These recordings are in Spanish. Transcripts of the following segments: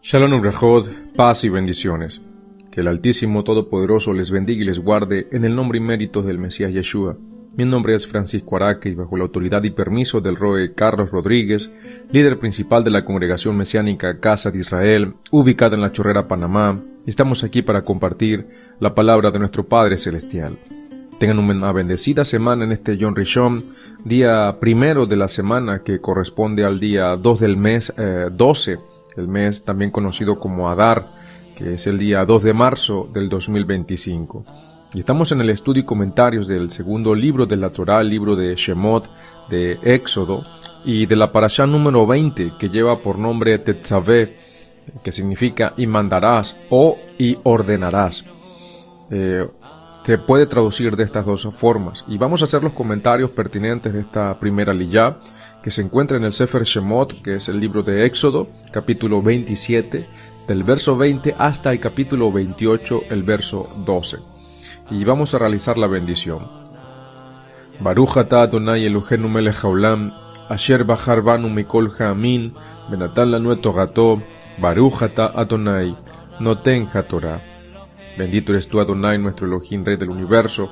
Shalom Ubrajot, paz y bendiciones. Que el Altísimo Todopoderoso les bendiga y les guarde en el nombre y méritos del Mesías Yeshua. Mi nombre es Francisco Araque y bajo la autoridad y permiso del Roe Carlos Rodríguez, líder principal de la Congregación Mesiánica Casa de Israel, ubicada en La Chorrera, Panamá, estamos aquí para compartir la palabra de nuestro Padre Celestial. Tengan una bendecida semana en este Yom Rishon, día primero de la semana que corresponde al día 2 del mes 12, el mes también conocido como Adar, que es el día 2 de marzo del 2025. Y estamos en el estudio y comentarios del segundo libro de la Torá, el libro de Shemot, de Éxodo, y de la parashá número 20, que lleva por nombre Tetzavé, que significa y mandarás o y ordenarás. Se puede traducir de estas dos formas, y vamos a hacer los comentarios pertinentes de esta primera liyá, que se encuentra en el Sefer Shemot, que es el libro de Éxodo, capítulo 27, del verso 20 hasta el capítulo 28, el verso 12. Y vamos a realizar la bendición. Baruch atah Adonai Eloheinu melech haolam, asher bachar banu mikol ha'amin, venatan lanu et torato, Baruch atah Adonai, noten haTorah. Bendito eres tú, Adonai, nuestro Elohim, Rey del universo,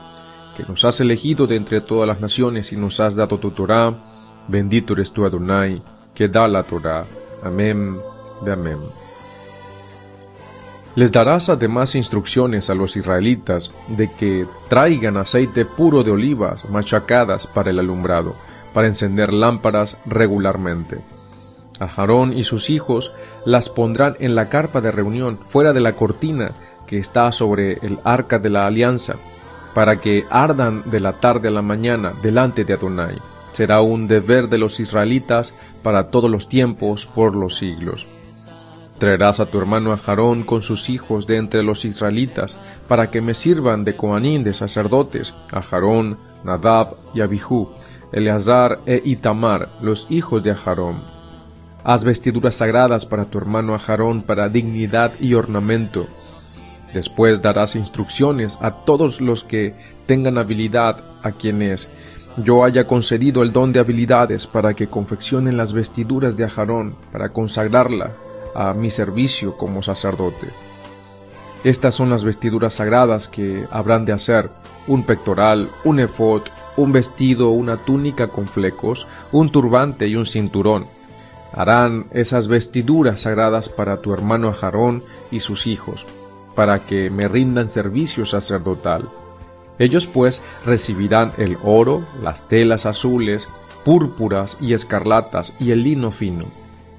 que nos has elegido de entre todas las naciones y nos has dado tu Torah. Bendito eres tú, Adonai, que da la Torah. Amén de amén. Les darás además instrucciones a los israelitas de que traigan aceite puro de olivas machacadas para el alumbrado, para encender lámparas regularmente. A Aarón y sus hijos las pondrán en la carpa de reunión, fuera de la cortina que está sobre el arca de la alianza, para que ardan de la tarde a la mañana delante de Adonai. Será un deber de los israelitas para todos los tiempos, por los siglos. Traerás a tu hermano Aarón con sus hijos de entre los israelitas, para que me sirvan de coanín, de sacerdotes, a Aarón, Nadab y Abijú, Eleazar e Itamar, los hijos de Aarón. Haz vestiduras sagradas para tu hermano Aarón, para dignidad y ornamento. Después darás instrucciones a todos los que tengan habilidad, a quienes yo haya concedido el don de habilidades, para que confeccionen las vestiduras de Aarón, para consagrarla a mi servicio como sacerdote. Estas son las vestiduras sagradas que habrán de hacer: un pectoral, un efod, un vestido, una túnica con flecos, un turbante y un cinturón. Harán esas vestiduras sagradas para tu hermano Aarón y sus hijos, para que me rindan servicio sacerdotal. Ellos pues recibirán el oro, las telas azules, púrpuras y escarlatas y el lino fino.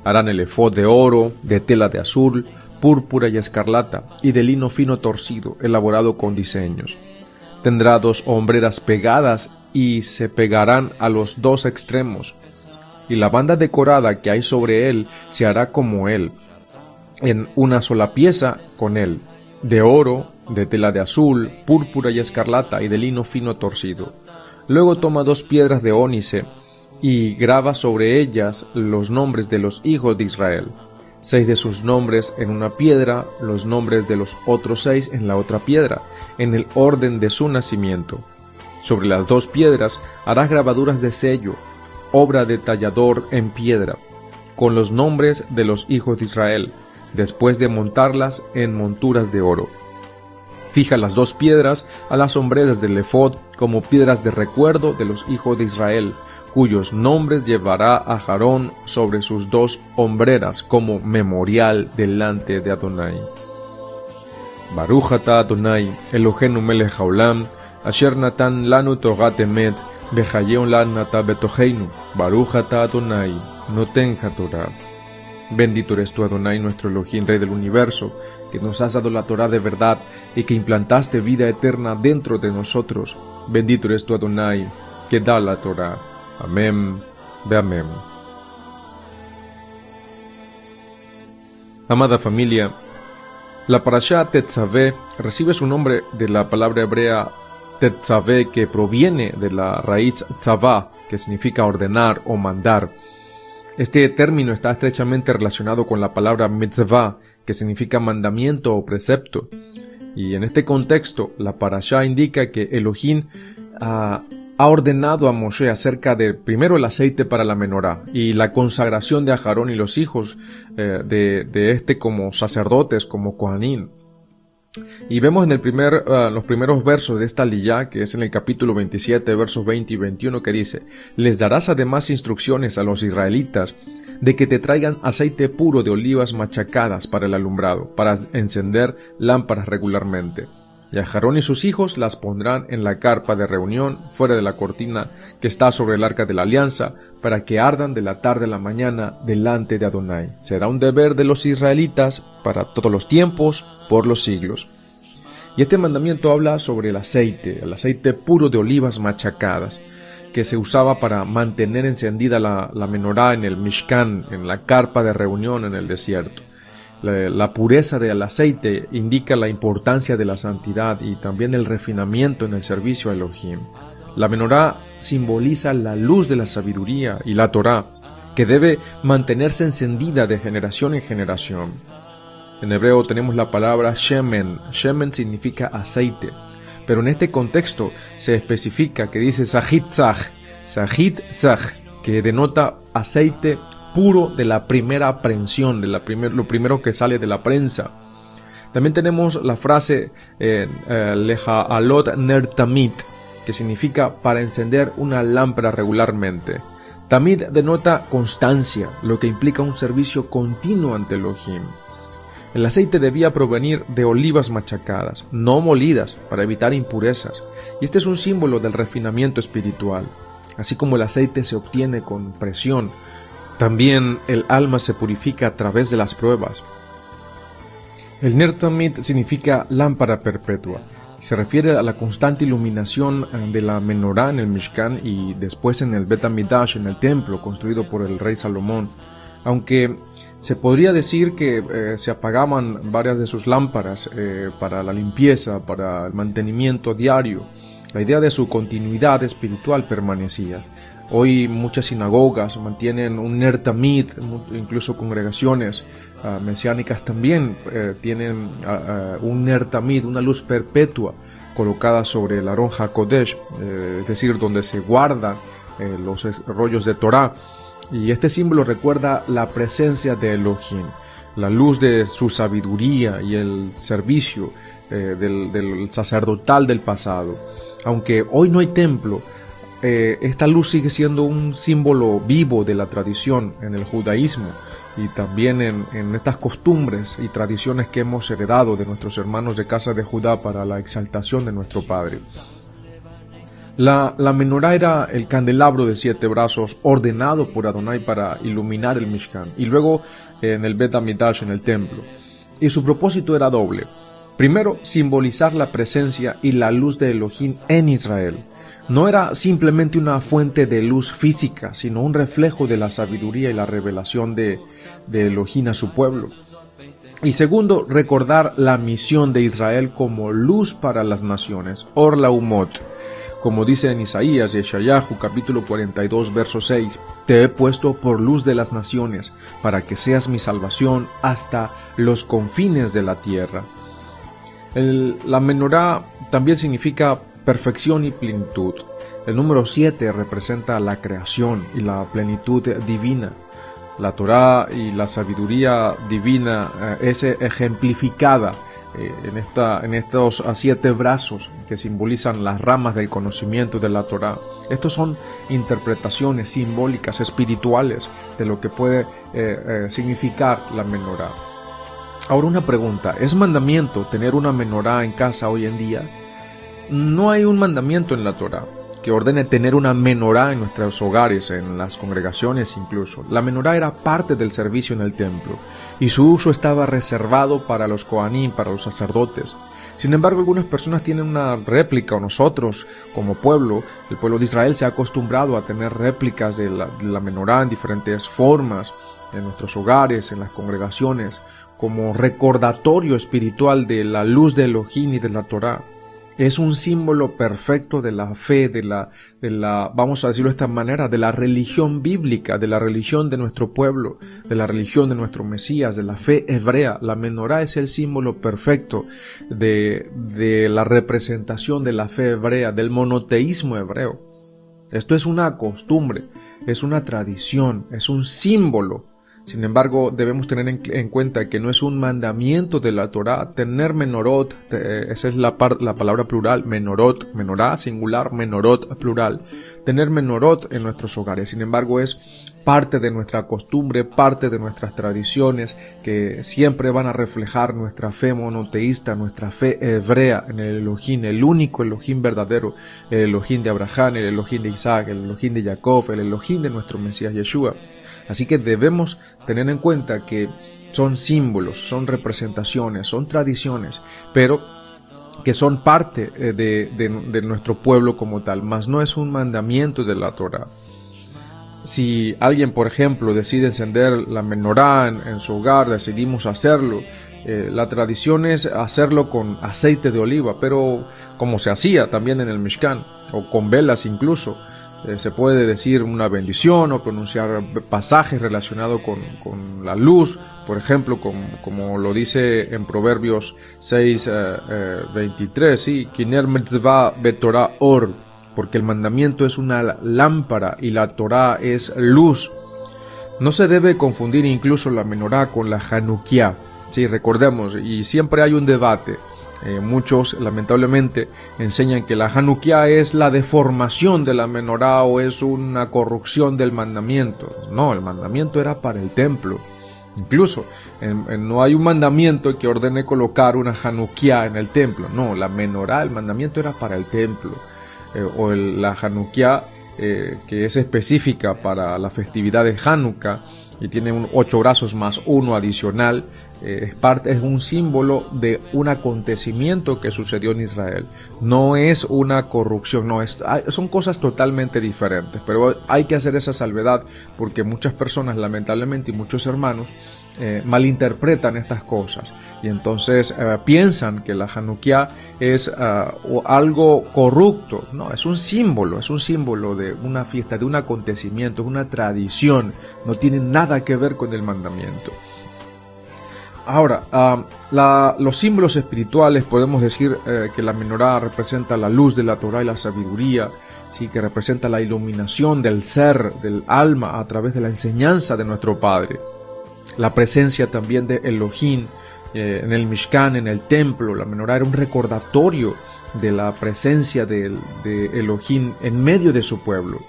Harán el efod de oro, de tela de azul, púrpura y escarlata, y de lino fino torcido, elaborado con diseños. Tendrá 2 hombreras pegadas y se pegarán a los 2 extremos, y la banda decorada que hay sobre él se hará como él, en una sola pieza con él, de oro, de tela de azul, púrpura y escarlata, y de lino fino torcido. Luego toma 2 piedras de ónice y graba sobre ellas los nombres de los hijos de Israel, 6 de sus nombres en una piedra, los nombres de los otros 6 en la otra piedra, en el orden de su nacimiento. Sobre las 2 piedras harás grabaduras de sello, obra de tallador en piedra, con los nombres de los hijos de Israel, después de montarlas en monturas de oro. Fija las 2 piedras a las hombreras del efod como piedras de recuerdo de los hijos de Israel, cuyos nombres llevará a Aarón sobre sus 2 hombreras como memorial delante de Adonai. Baruch atah Adonai, Eloheinu melech haolam, asher natan lanu torat emet, bechayon lan atah betocheinu, Baruch atah Adonai, noten haTorah. Bendito eres tú, Adonai, nuestro Elohim, Rey del universo, que nos has dado la Torah de verdad y que implantaste vida eterna dentro de nosotros. Bendito eres tú, Adonai, que da la Torah. Amén, ve amén. Amada familia, la parashá Tetzavé recibe su nombre de la palabra hebrea Tetzavé, que proviene de la raíz tzavá, que significa ordenar o mandar. Este término está estrechamente relacionado con la palabra mitzvah, que significa mandamiento o precepto. Y en este contexto, la parashá indica que Elohim ha ordenado a Moshe acerca de, primero, el aceite para la menorá y la consagración de Aarón y los hijos de este como sacerdotes, como Kohanim. Y vemos en los primeros versos de esta aliyá, que es en el capítulo 27, versos 20 y 21, que dice: les darás además instrucciones a los israelitas de que te traigan aceite puro de olivas machacadas para el alumbrado, para encender lámparas regularmente. Y Aarón y sus hijos las pondrán en la carpa de reunión, fuera de la cortina que está sobre el arca de la alianza, para que ardan de la tarde a la mañana delante de Adonai. Será un deber de los israelitas para todos los tiempos, por los siglos. Y este mandamiento habla sobre el aceite puro de olivas machacadas, que se usaba para mantener encendida la menorá en el Mishkan, en la carpa de reunión en el desierto. La pureza del aceite indica la importancia de la santidad y también el refinamiento en el servicio a Elohim. La menorá simboliza la luz de la sabiduría y la Torá, que debe mantenerse encendida de generación en generación. En hebreo tenemos la palabra shemen. Shemen significa aceite, pero en este contexto se especifica que dice sahit zach, que denota aceite puro de la primera prensión, lo primero que sale de la prensa. También tenemos la frase leha'alot ner tamid, que significa para encender una lámpara regularmente. Tamid denota constancia, lo que implica un servicio continuo ante Elohim. El aceite debía provenir de olivas machacadas, no molidas, para evitar impurezas, y este es un símbolo del refinamiento espiritual. Así como el aceite se obtiene con presión, también el alma se purifica a través de las pruebas. El Ner Tamid significa lámpara perpetua. Se refiere a la constante iluminación de la menorá en el Mishkan y después en el Bet HaMikdash, en el templo construido por el rey Salomón. Aunque se podría decir que se apagaban varias de sus lámparas para la limpieza, para el mantenimiento diario, la idea de su continuidad espiritual permanecía. Hoy muchas sinagogas mantienen un Ner Tamid, incluso congregaciones mesiánicas también tienen un Ner Tamid, una luz perpetua colocada sobre el Aron HaKodesh, es decir, donde se guardan los rollos de Torá. Y este símbolo recuerda la presencia de Elohim, la luz de su sabiduría y el servicio del sacerdotal del pasado. Aunque hoy no hay templo, esta luz sigue siendo un símbolo vivo de la tradición en el judaísmo y también en estas costumbres y tradiciones que hemos heredado de nuestros hermanos de casa de Judá para la exaltación de nuestro Padre. La menorá era el candelabro de 7 brazos ordenado por Adonai para iluminar el Mishkan y luego en el Bet HaMikdash, en el templo. Y su propósito era doble. Primero, simbolizar la presencia y la luz de Elohim en Israel. No era simplemente una fuente de luz física, sino un reflejo de la sabiduría y la revelación de Elohim a su pueblo. Y segundo, recordar la misión de Israel como luz para las naciones, Or Laumot. Como dice en Isaías y Yeshayahu, capítulo 42, verso 6, te he puesto por luz de las naciones, para que seas mi salvación hasta los confines de la tierra. La menorá también significa perfección y plenitud. El número 7 representa la creación y la plenitud divina. La Torá y la sabiduría divina es ejemplificada en estos 7 brazos que simbolizan las ramas del conocimiento de la Torá. Estos son interpretaciones simbólicas, espirituales de lo que puede significar la menorá. Ahora una pregunta, ¿es mandamiento tener una menorá en casa hoy en día? No hay un mandamiento en la Torá que ordene tener una menorá en nuestros hogares, en las congregaciones incluso. La menorá era parte del servicio en el templo y su uso estaba reservado para los Kohanim, para los sacerdotes. Sin embargo, algunas personas tienen una réplica, o nosotros como pueblo, el pueblo de Israel se ha acostumbrado a tener réplicas de la menorá en diferentes formas, en nuestros hogares, en las congregaciones, como recordatorio espiritual de la luz de Elohim y de la Torá. Es un símbolo perfecto de la fe, de la, vamos a decirlo de esta manera, de la religión bíblica, de la religión de nuestro pueblo, de la religión de nuestro Mesías, de la fe hebrea. La menorá es el símbolo perfecto de la representación de la fe hebrea, del monoteísmo hebreo. Esto es una costumbre, es una tradición, es un símbolo. Sin embargo, debemos tener en cuenta que no es un mandamiento de la Torá tener menorot, esa es la palabra plural, menorot, menorá singular, menorot plural, tener menorot en nuestros hogares. Sin embargo, es parte de nuestra costumbre, parte de nuestras tradiciones que siempre van a reflejar nuestra fe monoteísta, nuestra fe hebrea en el Elohim, el único Elohim verdadero, el Elohim de Abraham, el Elohim de Isaac, el Elohim de Jacob, el Elohim de nuestro Mesías Yeshua. Así que debemos tener en cuenta que son símbolos, son representaciones, son tradiciones, pero que son parte de nuestro pueblo como tal, mas no es un mandamiento de la Torá. Si alguien, por ejemplo, decide encender la menorá en su hogar, decidimos hacerlo, la tradición es hacerlo con aceite de oliva, pero como se hacía también en el Mishkan, o con velas incluso. Se puede decir una bendición o pronunciar pasajes relacionados con la luz, por ejemplo, como lo dice en Proverbios 6:23, ¿sí? Kiner mitzvah betorah or, porque el mandamiento es una lámpara y la Torá es luz. No se debe confundir incluso la menorá con la Hanukkah, sí, recordemos, y siempre hay un debate. Muchos lamentablemente enseñan que la Hanukkah es la deformación de la menorá o es una corrupción del mandamiento. No, el mandamiento era para el templo. Incluso no hay un mandamiento que ordene colocar una Hanukkah en el templo. No, la menorá, el mandamiento era para el templo. La Hanukkah, que es específica para la festividad de Hanukkah y tiene 8 brazos más uno adicional, es un símbolo de un acontecimiento que sucedió en Israel. No es una corrupción, son cosas totalmente diferentes, pero hay que hacer esa salvedad porque muchas personas, lamentablemente, y muchos hermanos malinterpretan estas cosas y entonces piensan que la Hanukkah es algo corrupto. No, es un símbolo de una fiesta, de un acontecimiento, es una tradición, no tiene nada que ver con el mandamiento. Ahora, los símbolos espirituales, podemos decir que la menorá representa la luz de la Torá y la sabiduría, ¿sí? Que representa la iluminación del ser, del alma, a través de la enseñanza de nuestro Padre. La presencia también de Elohim en el Mishkan, en el templo. La menorá era un recordatorio de la presencia de Elohim en medio de su pueblo.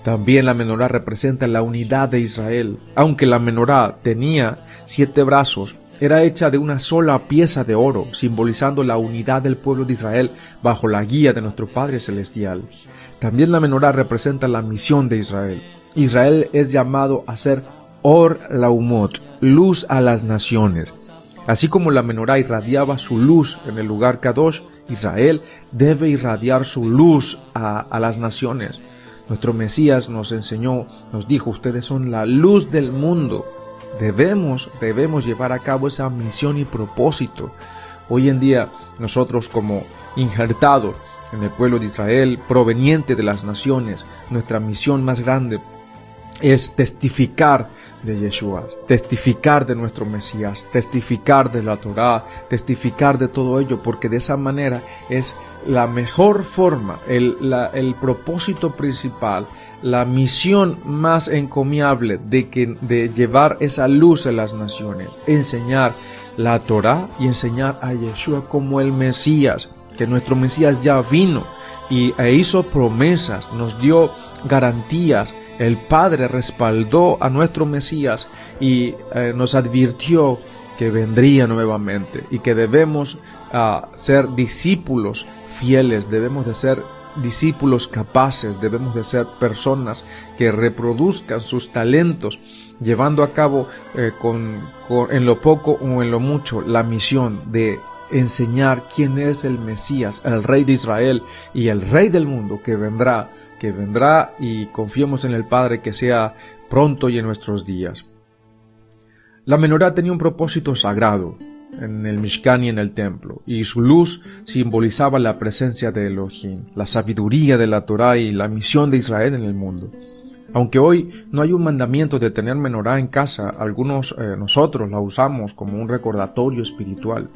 También la menorá representa la unidad de Israel. Aunque la menorá tenía 7 brazos, era hecha de una sola pieza de oro, simbolizando la unidad del pueblo de Israel bajo la guía de nuestro Padre Celestial. También la menorá representa la misión de Israel. Israel es llamado a ser Or Laumot, luz a las naciones. Así como la menorá irradiaba su luz en el lugar Kadosh, Israel debe irradiar su luz a las naciones. Nuestro Mesías nos enseñó, nos dijo, ustedes son la luz del mundo. Debemos llevar a cabo esa misión y propósito. Hoy en día, nosotros como injertados en el pueblo de Israel, proveniente de las naciones, nuestra misión más grande es testificar de Yeshua, testificar de nuestro Mesías, testificar de la Torá, testificar de todo ello, porque de esa manera es la mejor forma, el propósito principal, la misión más encomiable de llevar esa luz a las naciones, enseñar la Torá y enseñar a Yeshua como el Mesías, que nuestro Mesías ya vino e hizo promesas, nos dio garantías. El Padre respaldó a nuestro Mesías y nos advirtió que vendría nuevamente y que debemos ser discípulos fieles, debemos de ser discípulos capaces, debemos de ser personas que reproduzcan sus talentos, llevando a cabo en lo poco o en lo mucho la misión de enseñar quién es el Mesías, el Rey de Israel y el Rey del mundo que vendrá y confiemos en el Padre que sea pronto y en nuestros días. La menorá tenía un propósito sagrado en el Mishkan y en el templo, y su luz simbolizaba la presencia de Elohim, la sabiduría de la Torá y la misión de Israel en el mundo. Aunque hoy no hay un mandamiento de tener menorá en casa, nosotros la usamos como un recordatorio espiritual.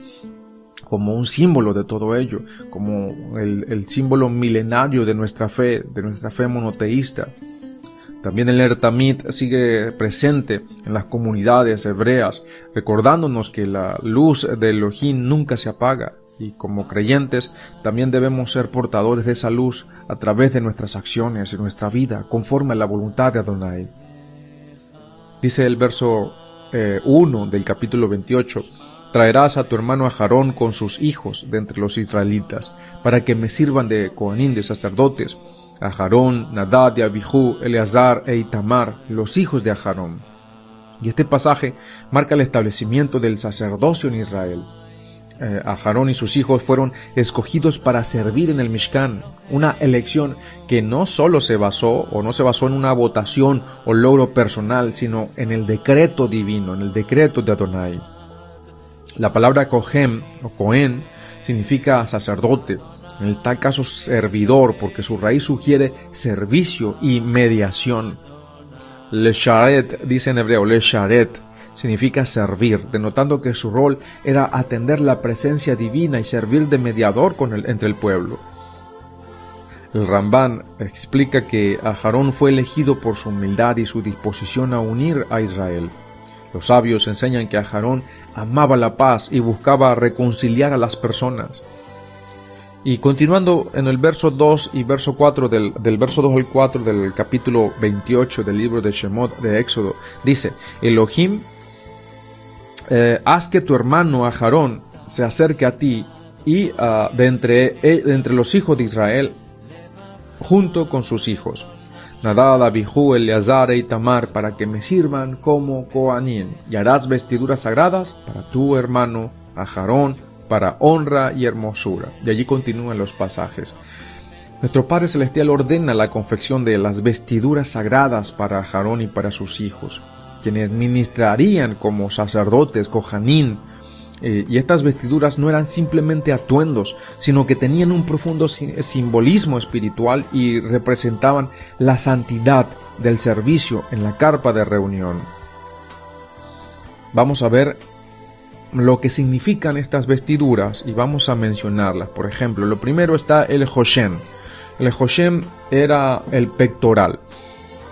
como un símbolo de todo ello, como el símbolo milenario de nuestra fe monoteísta. También el Ner Tamid sigue presente en las comunidades hebreas, recordándonos que la luz de Elohim nunca se apaga, y como creyentes también debemos ser portadores de esa luz a través de nuestras acciones y nuestra vida, conforme a la voluntad de Adonai. Dice el verso 1 del capítulo 28, «Traerás a tu hermano Aarón con sus hijos de entre los israelitas, para que me sirvan de Coanín, de sacerdotes, a Aarón, Nadab y Abijú, Eleazar e Itamar, los hijos de Aarón». Y este pasaje marca el establecimiento del sacerdocio en Israel. Aarón y sus hijos fueron escogidos para servir en el Mishkan, una elección que no solo se basó en una votación o logro personal, sino en el decreto divino, en el decreto de Adonai. La palabra Kohen o Cohen significa sacerdote, en tal caso servidor, porque su raíz sugiere servicio y mediación. Lesharet, dice en hebreo, Lesharet, significa servir, denotando que su rol era atender la presencia divina y servir de mediador entre el pueblo. El Ramban explica que Aarón fue elegido por su humildad y su disposición a unir a Israel. Los sabios enseñan que Aarón amaba la paz y buscaba reconciliar a las personas. Y continuando en el verso 2 y verso 4 del verso 2 al 4 del capítulo 28 del libro de Shemot de Éxodo, dice: Elohim, haz que tu hermano Aarón se acerque a ti y de entre los hijos de Israel, junto con sus hijos, Nadab, Abijú, Eleazar e Itamar, para que me sirvan como Coanín, y harás vestiduras sagradas para tu hermano Aarón, para honra y hermosura. Y allí continúan los pasajes. Nuestro Padre Celestial ordena la confección de las vestiduras sagradas para Aarón y para sus hijos, quienes ministrarían como sacerdotes, Kohanim, y estas vestiduras no eran simplemente atuendos, sino que tenían un profundo simbolismo espiritual y representaban la santidad del servicio en la carpa de reunión. Vamos a ver lo que significan estas vestiduras y vamos a mencionarlas. Por ejemplo, lo primero está el Hoshem. El Hoshem era el pectoral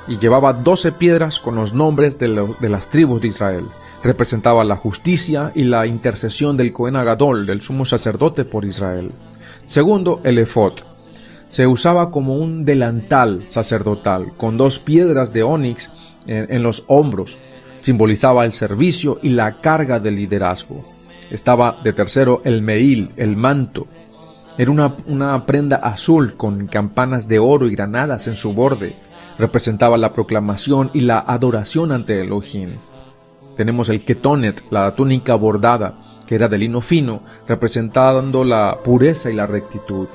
y llevaba 12 piedras con los nombres de las tribus de Israel. Representaba la justicia y la intercesión del Cohen Agadol, del sumo sacerdote por Israel. Segundo, el efod. Se usaba como un delantal sacerdotal, con 2 piedras de onix en los hombros. Simbolizaba el servicio y la carga del liderazgo. Estaba de tercero el meil, el manto. Era una prenda azul con campanas de oro y granadas en su borde. Representaba la proclamación y la adoración ante Elohim. Tenemos el ketonet, la túnica bordada, que era de lino fino, representando la pureza y la rectitud.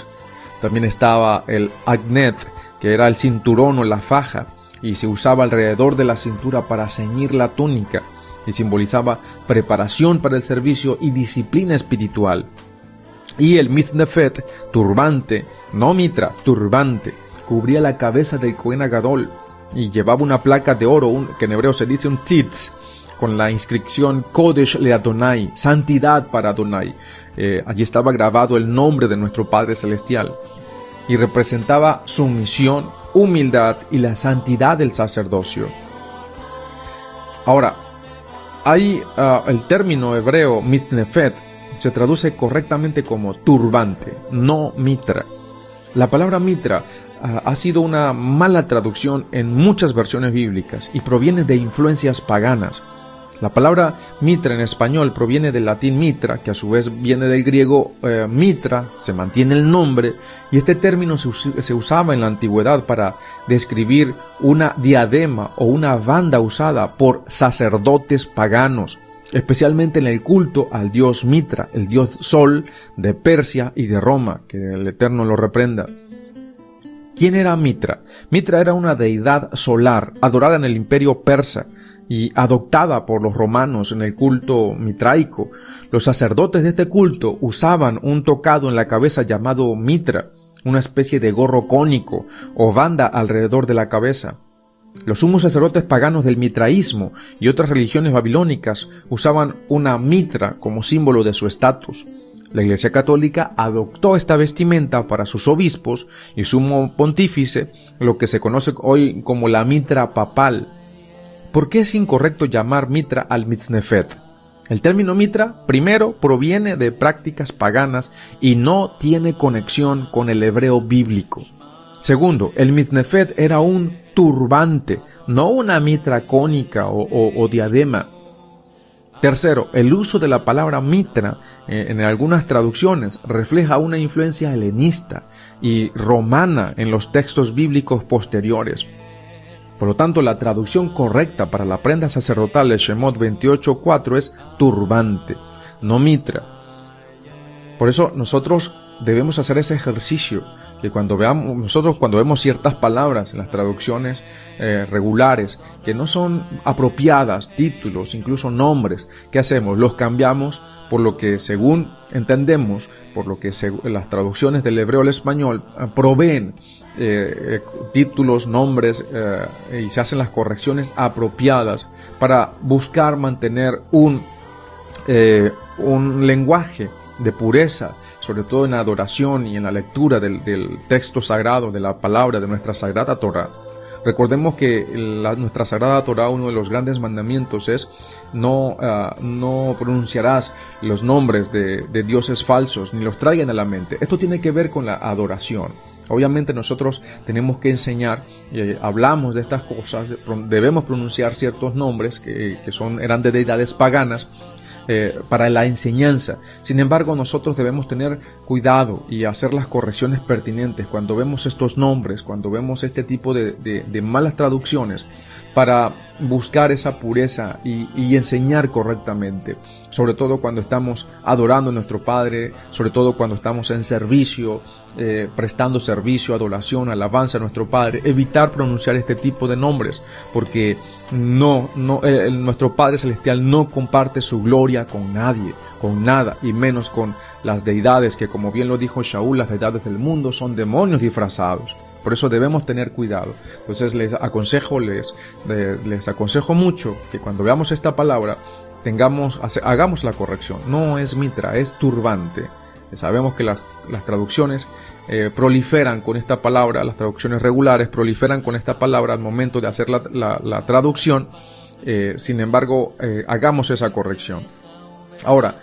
También estaba el agnet, que era el cinturón o la faja, y se usaba alrededor de la cintura para ceñir la túnica, y simbolizaba preparación para el servicio y disciplina espiritual. Y el misnefet, turbante, no mitra, turbante, cubría la cabeza del Cohen Agadol, y llevaba una placa de oro, que en hebreo se dice un tzitz, con la inscripción Kodesh le Adonai, santidad para Adonai. Allí estaba grabado el nombre de nuestro Padre Celestial, y representaba sumisión, humildad y la santidad del sacerdocio. Ahora, hay el término hebreo mitnefet se traduce correctamente como turbante, no mitra. La palabra mitra ha sido una mala traducción en muchas versiones bíblicas y proviene de influencias paganas. La palabra mitra en español proviene del latín mitra, que a su vez viene del griego mitra, se mantiene el nombre, y este término se usaba en la antigüedad para describir una diadema o una banda usada por sacerdotes paganos, especialmente en el culto al dios Mitra, el dios Sol de Persia y de Roma, que el Eterno lo reprenda. ¿Quién era Mitra? Mitra era una deidad solar, adorada en el imperio persa, y adoptada por los romanos en el culto mitraico. Los sacerdotes de este culto usaban un tocado en la cabeza llamado mitra, una especie de gorro cónico o banda alrededor de la cabeza. Los sumos sacerdotes paganos del mitraísmo y otras religiones babilónicas usaban una mitra como símbolo de su estatus. La Iglesia Católica adoptó esta vestimenta para sus obispos y sumo pontífice, lo que se conoce hoy como la mitra papal. ¿Por qué es incorrecto llamar mitra al mitznefet? El término mitra, primero, proviene de prácticas paganas y no tiene conexión con el hebreo bíblico. Segundo, el mitznefet era un turbante, no una mitra cónica o diadema. Tercero, el uso de la palabra mitra en algunas traducciones refleja una influencia helenista y romana en los textos bíblicos posteriores. Por lo tanto, la traducción correcta para la prenda sacerdotal de Shemot 28:4 es turbante, no mitra. Por eso nosotros debemos hacer ese ejercicio, que cuando vemos ciertas palabras en las traducciones regulares que no son apropiadas, títulos, incluso nombres, ¿qué hacemos? Los cambiamos por lo que según entendemos, por lo que las traducciones del hebreo al español proveen títulos, nombres, y se hacen las correcciones apropiadas para buscar mantener un lenguaje de pureza, sobre todo en la adoración y en la lectura del texto sagrado, de la palabra de nuestra Sagrada Torá. Recordemos que nuestra Sagrada Torá, uno de los grandes mandamientos es no pronunciarás los nombres de dioses falsos, ni los traigan a la mente. Esto tiene que ver con la adoración. Obviamente nosotros tenemos que enseñar, hablamos de estas cosas, debemos pronunciar ciertos nombres que eran de deidades paganas, para la enseñanza. Sin embargo, nosotros debemos tener cuidado y hacer las correcciones pertinentes cuando vemos estos nombres, cuando vemos este tipo de malas traducciones, para buscar esa pureza y enseñar correctamente, sobre todo cuando estamos adorando a nuestro Padre, sobre todo cuando estamos en servicio, prestando servicio, adoración, alabanza a nuestro Padre. Evitar pronunciar este tipo de nombres, porque nuestro Padre Celestial no comparte su gloria con nadie, con nada, y menos con las deidades que, como bien lo dijo Shaul, las deidades del mundo son demonios disfrazados. Por eso debemos tener cuidado. Entonces les aconsejo mucho que cuando veamos esta palabra hagamos la corrección. No es mitra, es turbante. Sabemos que las traducciones proliferan con esta palabra, las traducciones regulares proliferan con esta palabra al momento de hacer la traducción. Sin embargo, hagamos esa corrección. Ahora,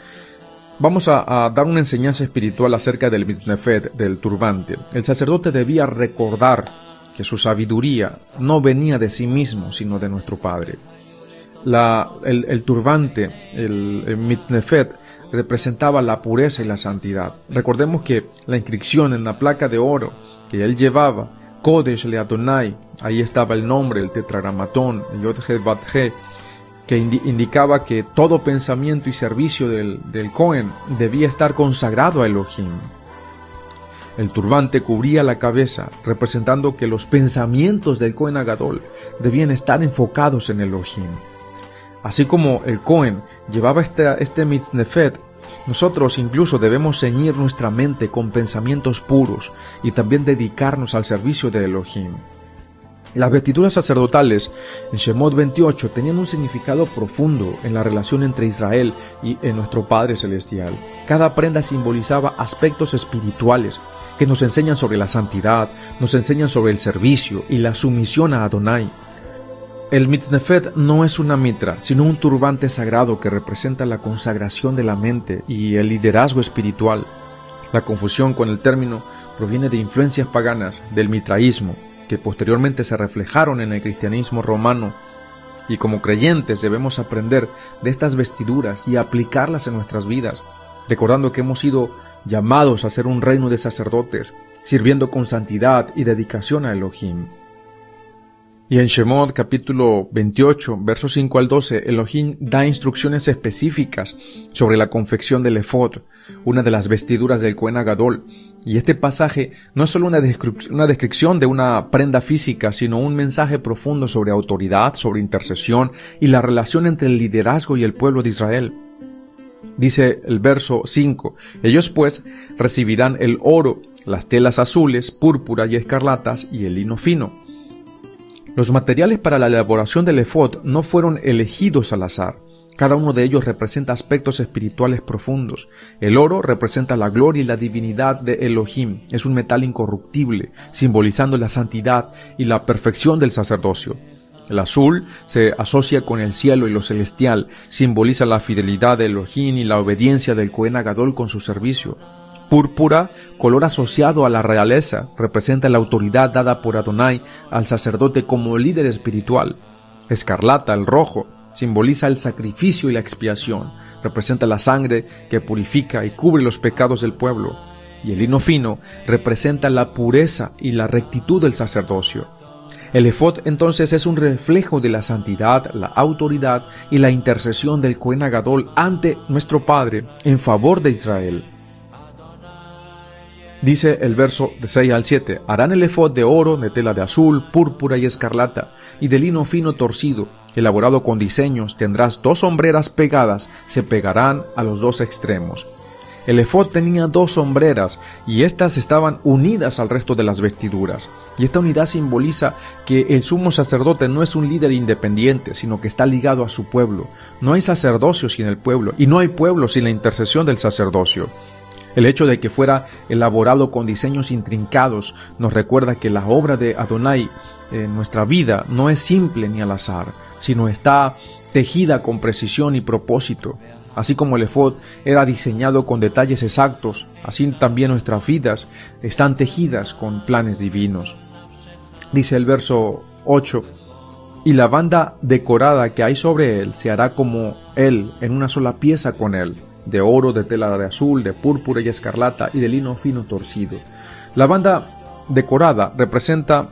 vamos a dar una enseñanza espiritual acerca del mitznefet, del turbante. El sacerdote debía recordar que su sabiduría no venía de sí mismo, sino de nuestro Padre. El turbante, el mitznefet, representaba la pureza y la santidad. Recordemos que la inscripción en la placa de oro que él llevaba, Kodesh le Adonai, ahí estaba el nombre, el tetragramatón, el Yod-He Bat-He, que indicaba que todo pensamiento y servicio del Cohen debía estar consagrado a Elohim. El turbante cubría la cabeza, representando que los pensamientos del Cohen Agadol debían estar enfocados en Elohim. Así como el Cohen llevaba este mitznefet, nosotros incluso debemos ceñir nuestra mente con pensamientos puros y también dedicarnos al servicio de Elohim. Las vestiduras sacerdotales en Shemot 28 tenían un significado profundo en la relación entre Israel y nuestro Padre Celestial. Cada prenda simbolizaba aspectos espirituales que nos enseñan sobre la santidad, nos enseñan sobre el servicio y la sumisión a Adonai. El mitznefet no es una mitra, sino un turbante sagrado que representa la consagración de la mente y el liderazgo espiritual. La confusión con el término proviene de influencias paganas del mitraísmo, que posteriormente se reflejaron en el cristianismo romano, y como creyentes debemos aprender de estas vestiduras y aplicarlas en nuestras vidas, recordando que hemos sido llamados a ser un reino de sacerdotes, sirviendo con santidad y dedicación a Elohim. Y en Shemot capítulo 28, versos 5 al 12, Elohim da instrucciones específicas sobre la confección del efod, una de las vestiduras del Cohen Agadol. Y este pasaje no es solo una descripción de una prenda física, sino un mensaje profundo sobre autoridad, sobre intercesión y la relación entre el liderazgo y el pueblo de Israel. Dice el verso 5, ellos pues recibirán el oro, las telas azules, púrpura y escarlatas y el lino fino. Los materiales para la elaboración del efod no fueron elegidos al azar. Cada uno de ellos representa aspectos espirituales profundos. El oro representa la gloria y la divinidad de Elohim. Es un metal incorruptible, simbolizando la santidad y la perfección del sacerdocio. El azul se asocia con el cielo y lo celestial, simboliza la fidelidad de Elohim y la obediencia del Cohen Gadol con su servicio. Púrpura, color asociado a la realeza, representa la autoridad dada por Adonai al sacerdote como líder espiritual. Escarlata, el rojo, simboliza el sacrificio y la expiación, representa la sangre que purifica y cubre los pecados del pueblo. Y el lino fino representa la pureza y la rectitud del sacerdocio. El efod entonces es un reflejo de la santidad, la autoridad y la intercesión del Cohen Gadol ante nuestro Padre en favor de Israel. Dice el verso de 6 al 7, harán el efod de oro, de tela de azul, púrpura y escarlata, y de lino fino torcido, elaborado con diseños, tendrás 2 hombreras pegadas, se pegarán a los 2 extremos. El efod tenía 2 hombreras, y éstas estaban unidas al resto de las vestiduras. Y esta unidad simboliza que el sumo sacerdote no es un líder independiente, sino que está ligado a su pueblo. No hay sacerdocio sin el pueblo, y no hay pueblo sin la intercesión del sacerdocio. El hecho de que fuera elaborado con diseños intrincados nos recuerda que la obra de Adonai en nuestra vida no es simple ni al azar, sino está tejida con precisión y propósito. Así como el efod era diseñado con detalles exactos, así también nuestras vidas están tejidas con planes divinos. Dice el verso 8, y la banda decorada que hay sobre él se hará como él, en una sola pieza con él, de oro, de tela de azul, de púrpura y escarlata, y de lino fino torcido. La banda decorada representa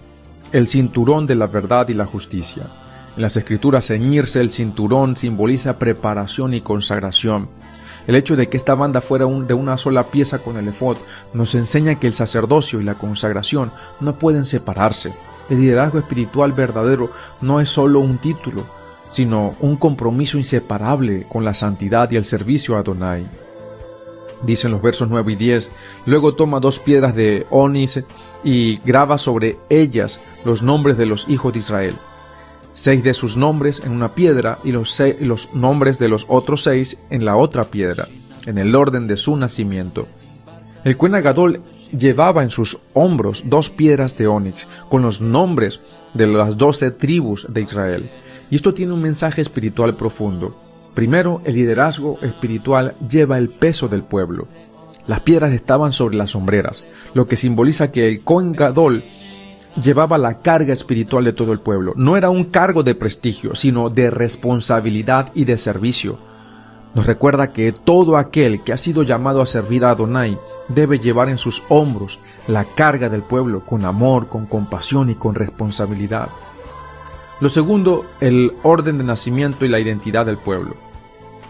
el cinturón de la verdad y la justicia. En las Escrituras, ceñirse el cinturón simboliza preparación y consagración. El hecho de que esta banda fuera de una sola pieza con el efod nos enseña que el sacerdocio y la consagración no pueden separarse. El liderazgo espiritual verdadero no es solo un título, sino un compromiso inseparable con la santidad y el servicio a Adonai. Dicen los versos 9 y 10, luego toma 2 piedras de ónice y graba sobre ellas los nombres de los hijos de Israel. 6 de sus nombres en una piedra y los nombres de los otros 6 en la otra piedra, en el orden de su nacimiento. El Cohen Gadol llevaba en sus hombros 2 piedras de ónix con los nombres de las 12 tribus de Israel. Y esto tiene un mensaje espiritual profundo. Primero, el liderazgo espiritual lleva el peso del pueblo. Las piedras estaban sobre las hombreras, lo que simboliza que el Cohen Gadol llevaba la carga espiritual de todo el pueblo. No era un cargo de prestigio, sino de responsabilidad y de servicio. Nos recuerda que todo aquel que ha sido llamado a servir a Adonai debe llevar en sus hombros la carga del pueblo con amor, con compasión y con responsabilidad. Lo segundo, el orden de nacimiento y la identidad del pueblo.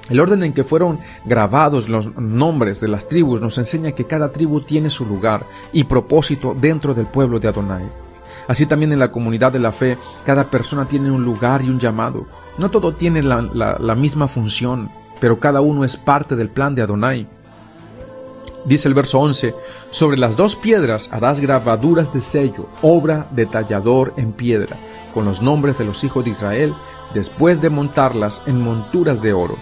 El orden en que fueron grabados los nombres de las tribus nos enseña que cada tribu tiene su lugar y propósito dentro del pueblo de Adonai. Así también en la comunidad de la fe, cada persona tiene un lugar y un llamado. No todo tiene la misma función, pero cada uno es parte del plan de Adonai. Dice el verso 11, sobre las 2 piedras harás grabaduras de sello, obra de tallador en piedra, con los nombres de los hijos de Israel, después de montarlas en monturas de oro.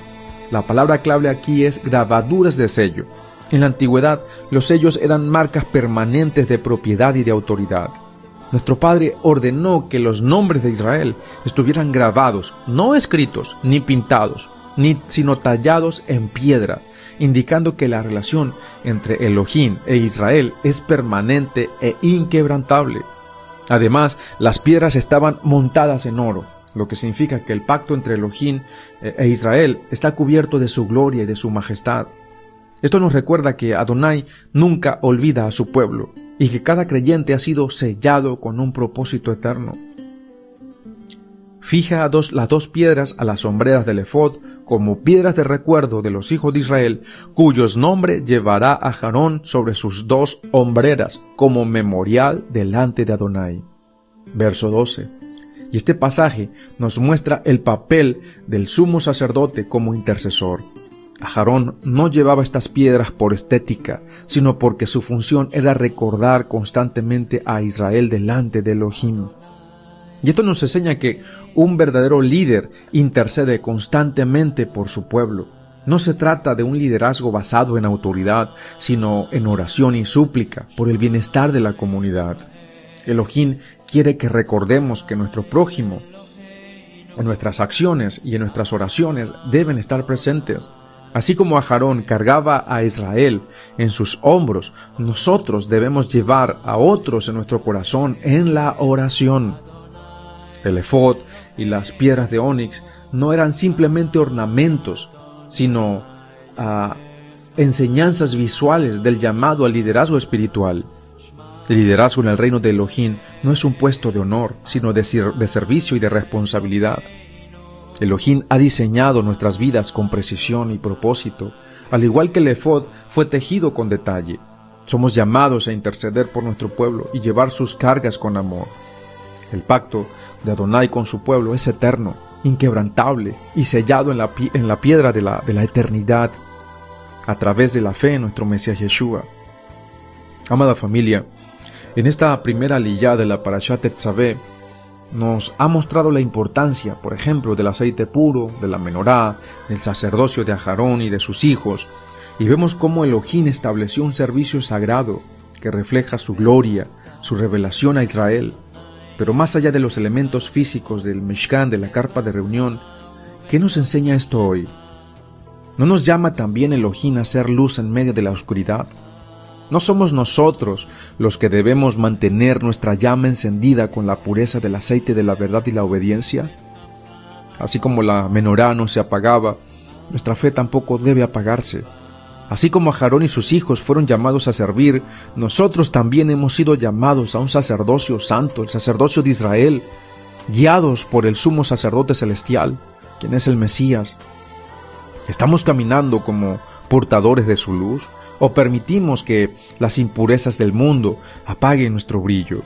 La palabra clave aquí es grabaduras de sello. En la antigüedad, los sellos eran marcas permanentes de propiedad y de autoridad. Nuestro Padre ordenó que los nombres de Israel estuvieran grabados, no escritos, ni pintados, sino tallados en piedra, indicando que la relación entre Elohim e Israel es permanente e inquebrantable. Además, las piedras estaban montadas en oro, lo que significa que el pacto entre Elohim e Israel está cubierto de su gloria y de su majestad. Esto nos recuerda que Adonai nunca olvida a su pueblo y que cada creyente ha sido sellado con un propósito eterno. Fija las 2 piedras a las hombreras del efod como piedras de recuerdo de los hijos de Israel, cuyos nombres llevará a Aarón sobre sus 2 hombreras como memorial delante de Adonai. Verso 12. Y este pasaje nos muestra el papel del sumo sacerdote como intercesor. Aarón no llevaba estas piedras por estética, sino porque su función era recordar constantemente a Israel delante de Elohim. Y esto nos enseña que un verdadero líder intercede constantemente por su pueblo. No se trata de un liderazgo basado en autoridad, sino en oración y súplica por el bienestar de la comunidad. Elohim quiere que recordemos que nuestro prójimo, en nuestras acciones y en nuestras oraciones, deben estar presentes. Así como Aarón cargaba a Israel en sus hombros, nosotros debemos llevar a otros en nuestro corazón en la oración. El efod y las piedras de ónix no eran simplemente ornamentos, sino enseñanzas visuales del llamado al liderazgo espiritual. El liderazgo en el reino de Elohim no es un puesto de honor, sino de servicio y de responsabilidad. Elohim ha diseñado nuestras vidas con precisión y propósito, al igual que el efod fue tejido con detalle. Somos llamados a interceder por nuestro pueblo y llevar sus cargas con amor. El pacto de Adonai con su pueblo es eterno, inquebrantable y sellado en la piedra de la eternidad, a través de la fe en nuestro Mesías Yeshua. Amada familia, en esta primera aliyá de la Parashat Tetzaveh, nos ha mostrado la importancia, por ejemplo, del aceite puro, de la menorá, del sacerdocio de Aarón y de sus hijos, y vemos cómo Elohim estableció un servicio sagrado que refleja su gloria, su revelación a Israel. Pero más allá de los elementos físicos del Mishkan, de la carpa de reunión, ¿qué nos enseña esto hoy? ¿No nos llama también Elohim a ser luz en medio de la oscuridad? ¿No somos nosotros los que debemos mantener nuestra llama encendida con la pureza del aceite de la verdad y la obediencia? Así como la menorá no se apagaba, nuestra fe tampoco debe apagarse. Así como Aarón y sus hijos fueron llamados a servir, nosotros también hemos sido llamados a un sacerdocio santo, el sacerdocio de Israel, guiados por el sumo sacerdote celestial, quien es el Mesías. ¿Estamos caminando como portadores de su luz? ¿O permitimos que las impurezas del mundo apaguen nuestro brillo?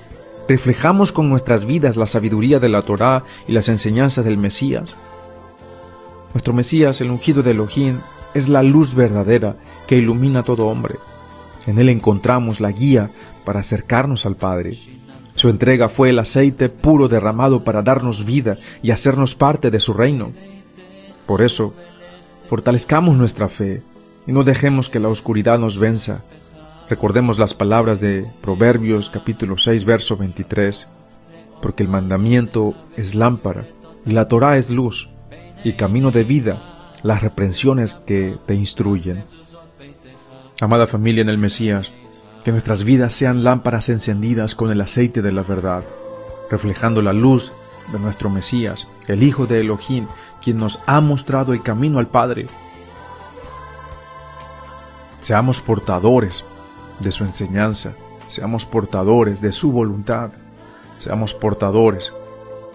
¿Reflejamos con nuestras vidas la sabiduría de la Torá y las enseñanzas del Mesías? Nuestro Mesías, el ungido de Elohim, es la luz verdadera que ilumina a todo hombre. En él encontramos la guía para acercarnos al Padre. Su entrega fue el aceite puro derramado para darnos vida y hacernos parte de su reino. Por eso, fortalezcamos nuestra fe y no dejemos que la oscuridad nos venza. Recordemos las palabras de Proverbios capítulo 6, verso 23, porque el mandamiento es lámpara y la Torá es luz y camino de vida, las reprensiones que te instruyen. Amada familia en el Mesías, que nuestras vidas sean lámparas encendidas con el aceite de la verdad, reflejando la luz de nuestro Mesías, el Hijo de Elohim, quien nos ha mostrado el camino al Padre. Seamos portadores de su enseñanza, seamos portadores de su voluntad, seamos portadores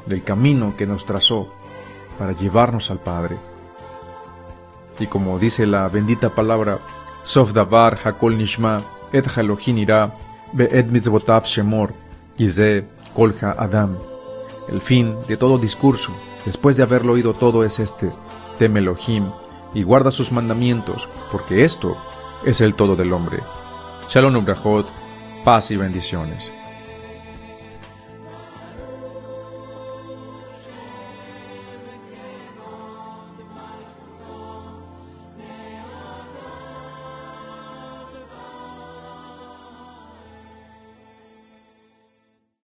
del camino que nos trazó para llevarnos al Padre. Y como dice la bendita palabra, Sof davar hakol nishma et Elohim ira be'et mitzvotav shemor kize kolha adam. El fin de todo discurso, después de haberlo oído todo, es este: teme Elohim y guarda sus mandamientos, porque esto es el todo del hombre. Shalom ubrajot, paz y bendiciones.